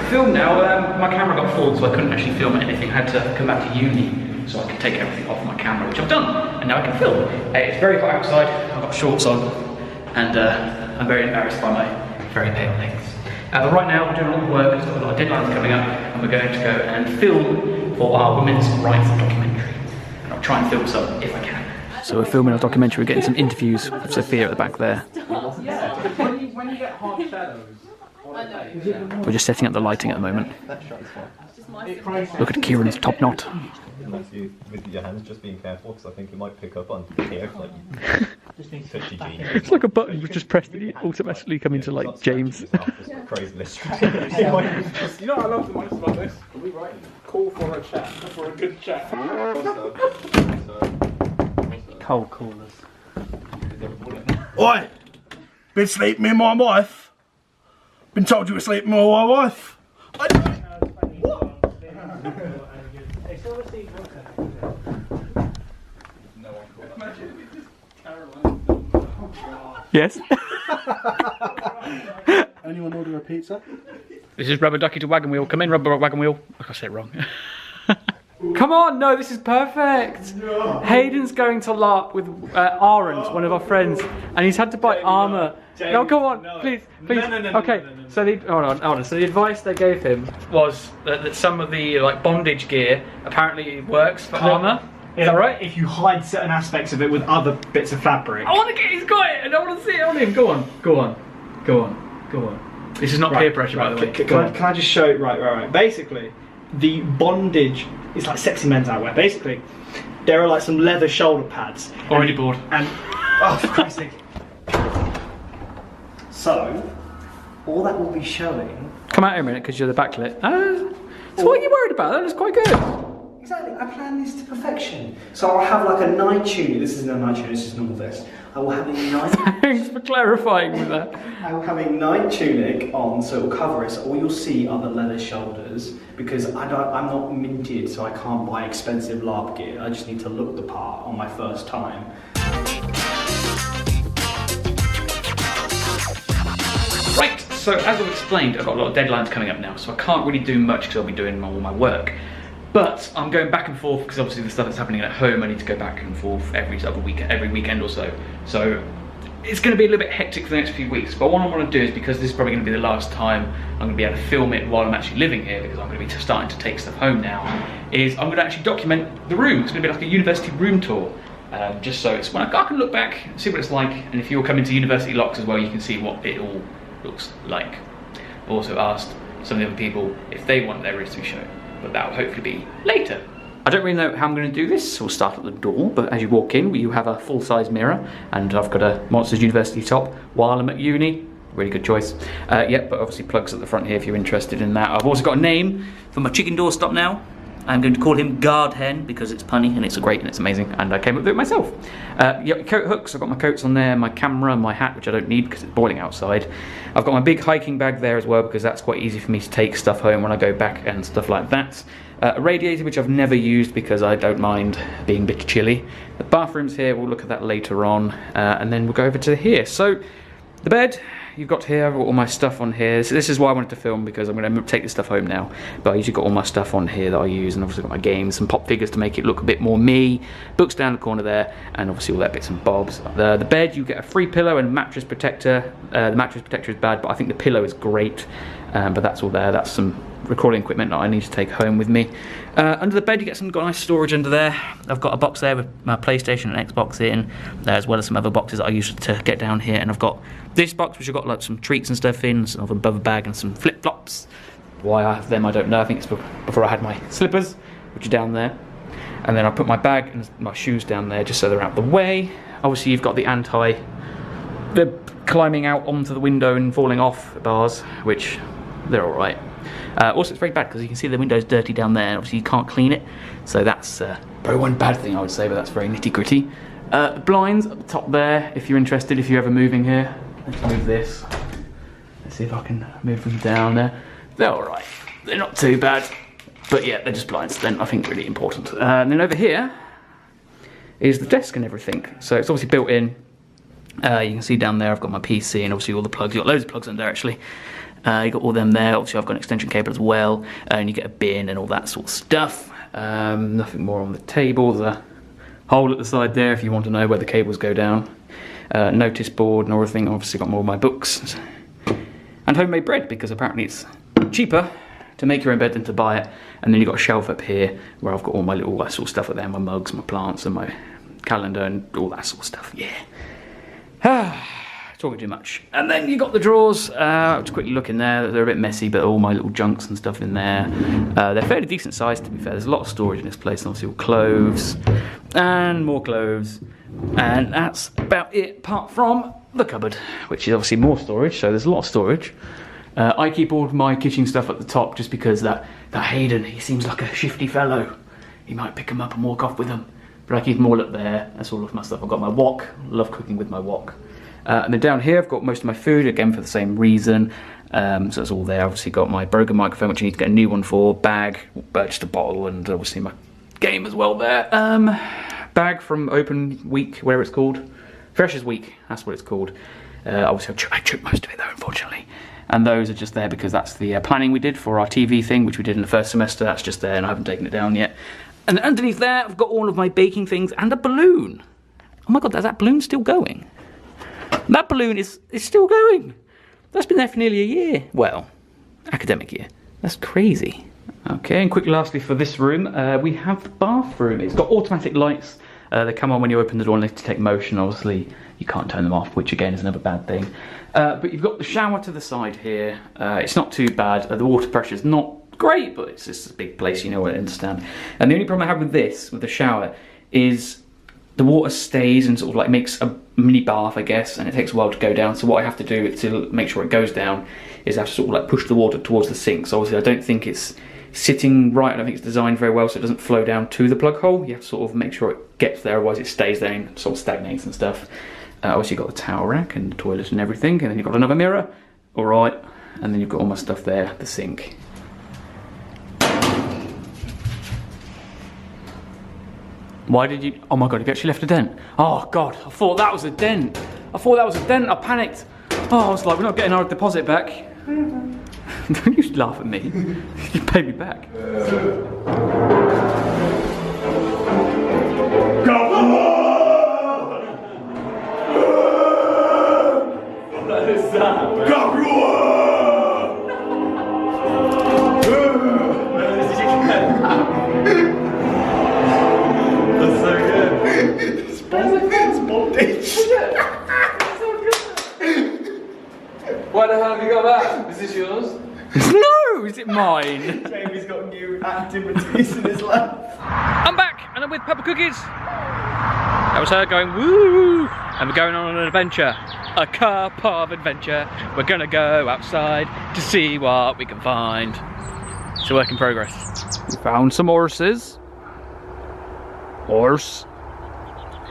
film now. My camera got full, so I couldn't actually film anything. I had to come back to uni so I could take everything off my camera, which I've done, and now I can film. It's very hot outside, I've got shorts on, and I'm very embarrassed by my very pale legs. But right now, we're doing all the work, we've got a lot of deadlines coming up, and we're going to go and film for our women's rights documentary. And I'll try and film some if I can. So we're filming a documentary, we're getting some interviews with Sophia at the back there. When you get hard shadows, we're just setting up the lighting at the moment. Look at Kieran's top knot. With your hands, just being careful, because I think it might pick up on here, like touchy jeans. It's like a button you've just pressed and you automatically come into like James. Crazy list. You know what I love the most about this? Call for a chat, for a good chat. Cold callers. Oi! Been sleeping with my wife? Been told you were sleeping with my wife? Yes? Anyone order a pizza? This is Rubber Ducky to Wagon Wheel. Come in, Rubber Wagon Wheel. I said it wrong. Come on, no, this is perfect. No. Hayden's going to LARP with Aaron, one of our friends, and he's had to buy armour. No, come on, please. No. Okay, so hold on. So the advice they gave him was that some of the like bondage gear apparently works for armour. Is that right? If you hide certain aspects of it with other bits of fabric. I want to get. He's got it, and I want to see it on him. Go on. This is not peer pressure, by the way. Can I just show it? Right. Basically, the bondage is like sexy men's outwear. Basically, there are like some leather shoulder pads. Already bored. And oh, for Christ's sake. So, all that will be showing. Come out here a minute, because you're the backlit. So what are you worried about? That looks quite good. Exactly, I planned this to perfection. So I'll have like a night tunic. This isn't a night tunic, this is normal vest. I will have a night. Thanks for clarifying with that. I will have a night tunic on, so it will cover it. So all you'll see are the leather shoulders, because I'm not minted, so I can't buy expensive LARP gear. I just need to look the part on my first time. Right, so as I've explained, I've got a lot of deadlines coming up now, so I can't really do much because I'll be doing all my work. But I'm going back and forth because obviously the stuff that's happening at home, I need to go back and forth every weekend or so. So it's going to be a little bit hectic for the next few weeks. But what I want to do is, because this is probably going to be the last time I'm going to be able to film it while I'm actually living here, because I'm going to be starting to take stuff home now, is I'm going to actually document the room. It's going to be like a university room tour. Just so it's when I can look back, see what it's like, and if you're coming to University Locks as well, you can see what it all looks like. I've also asked some of the other people if they want their rooms to be shown, but that will hopefully be later. I don't really know how I'm going to do this. We'll start at the door, but as you walk in, you have a full-size mirror, and I've got a Monsters University top while I'm at uni. Really good choice. Yep, but obviously plugs at the front here if you're interested in that. I've also got a name for my chicken doorstop now. I'm going to call him Guard Hen because it's punny and it's great and it's amazing, and I came up with it myself. Yeah, coat hooks, I've got my coats on there, my camera, my hat, which I don't need because it's boiling outside. I've got my big hiking bag there as well because that's quite easy for me to take stuff home when I go back and stuff like that. A radiator which I've never used because I don't mind being a bit chilly. The bathroom's here, we'll look at that later on, and then we'll go over to here. So, the bed, you've got here, I've got all my stuff on here. So this is why I wanted to film, because I'm going to take this stuff home now. But I usually got all my stuff on here that I use, and obviously got my games, some pop figures to make it look a bit more me, books down the corner there, and obviously all that bits and bobs. The bed, you get a free pillow and mattress protector. The mattress protector is bad, but I think the pillow is great. But that's all there. That's some recording equipment that I need to take home with me. Under the bed, you get got nice storage under there. I've got a box there with my PlayStation and Xbox in, as well as some other boxes that I use to get down here. And I've got this box, which I've got like some treats and stuff in, some of a bubble bag and some flip flops. Why I have them, I don't know. I think it's before I had my slippers, which are down there. And then I put my bag and my shoes down there just so they're out the way. Obviously, you've got the climbing out onto the window and falling off bars, which they're all right. Also, it's very bad because you can see the window's dirty down there, and obviously you can't clean it. So that's probably one bad thing I would say, but that's very nitty gritty. The blinds at the top there, if you're interested, if you're ever moving here. Let's move this. Let's see if I can move them down there. They're all right. They're not too bad, but yeah, they're just blinds. They're nothing really important. And then over here is the desk and everything. So it's obviously built in. You can see down there I've got my PC and obviously all the plugs. You've got loads of plugs in there actually. You got all them there. Obviously I've got an extension cable as well, and you get a bin and all that sort of stuff. Nothing more on the table. There's a hole at the side there if you want to know where the cables go down. Notice board and everything. Obviously got more of my books. And homemade bread, because apparently it's cheaper to make your own bed than to buy it. And then you've got a shelf up here where I've got all my little that sort of stuff up there, my mugs, my plants and my calendar and all that sort of stuff. Yeah. Talking too much. And then you got the drawers. To quickly look in there, they're a bit messy, but all my little junks and stuff in there. They're fairly decent size, to be fair. There's a lot of storage in this place, and obviously all clothes and more clothes. And that's about it, apart from the cupboard, which is obviously more storage, so there's a lot of storage. I keep all of my kitchen stuff at the top just because that Hayden, he seems like a shifty fellow. He might pick them up and walk off with them. But I keep them all up there. That's all of my stuff. I've got my wok. Love cooking with my wok. And then down here I've got most of my food, again for the same reason. So it's all there. Obviously got my broken microphone, which I need to get a new one for. Bag, just a bottle, and obviously my game as well there. Bag from Open Week, whatever it's called. Freshers Week, that's what it's called. Obviously I took most of it though, unfortunately. And those are just there because that's the planning we did for our TV thing, which we did in the first semester. That's just there and I haven't taken it down yet. And underneath there I've got all of my baking things and a balloon. Oh my god, is that balloon still going? That balloon is still going. That's been there for nearly a year. Well, academic year. That's crazy. Okay, and quick lastly for this room, we have the bathroom. It's got automatic lights. They come on when you open the door and they detect motion. Obviously, you can't turn them off, which again is another bad thing. But you've got the shower to the side here. It's not too bad. The water pressure is not great, but it's just a big place, you know what I understand. And the only problem I have with this, with the shower, is the water stays and sort of like makes a mini bath, I guess, and it takes a while to go down. So what I have to do to make sure it goes down is I have to sort of like push the water towards the sink. So obviously I don't think it's sitting right. I don't think it's designed very well, so it doesn't flow down to the plug hole. You have to sort of make sure it gets there, otherwise it stays there and sort of stagnates and stuff. Obviously you've got the towel rack and the toilet and everything, and then you've got another mirror, all right, and then you've got all my stuff there, the sink. Why did you? Oh my god, you actually left a dent. Oh god, I thought that was a dent. I panicked. Oh, I was like, we're not getting our deposit back. Don't you laugh at me. You pay me back. What is that? That's so good. Why the hell have you got that? Is this yours? No, is it mine? Jamie's got new activities in his life. I'm back, and I'm with Peppa Cookies. That was her going woo, and we're going on an adventure, a cup of adventure. We're gonna go outside to see what we can find. It's a work in progress. We found some horses. Horse.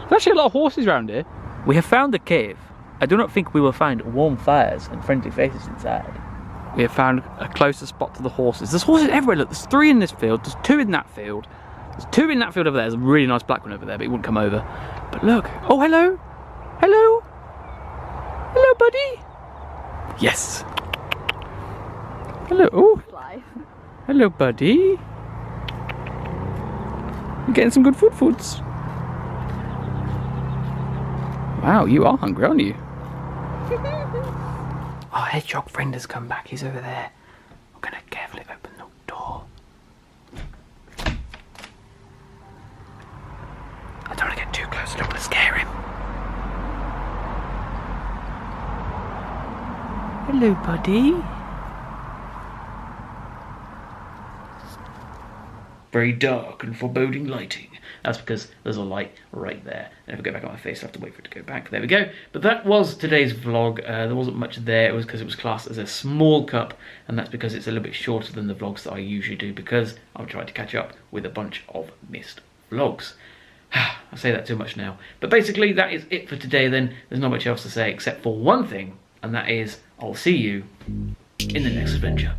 There's actually a lot of horses around here. We have found a cave. I do not think we will find warm fires and friendly faces inside. We have found a closer spot to the horses. There's horses everywhere. Look, there's 3 in this field, there's 2 in that field. There's 2 in that field over there. There's a really nice black one over there, but he wouldn't come over. But look. Oh, hello. Hello. Hello, buddy. Yes. Hello. Oh. Hello, buddy. You're getting some good foods. Wow, you are hungry, aren't you? Our hedgehog friend has come back. He's over there. I'm going to carefully open the door. I don't want to get too close. I don't want to scare him. Hello, buddy. Very dark and foreboding lighting. That's because there's a light right there. And if I go back on my face, I have to wait for it to go back. There we go. But that was today's vlog. There wasn't much there. It was because it was classed as a small cup, and that's because it's a little bit shorter than the vlogs that I usually do, because I've tried to catch up with a bunch of missed vlogs. I say that too much now. But basically, that is it for today then. There's not much else to say except for one thing, and that is I'll see you in the next adventure.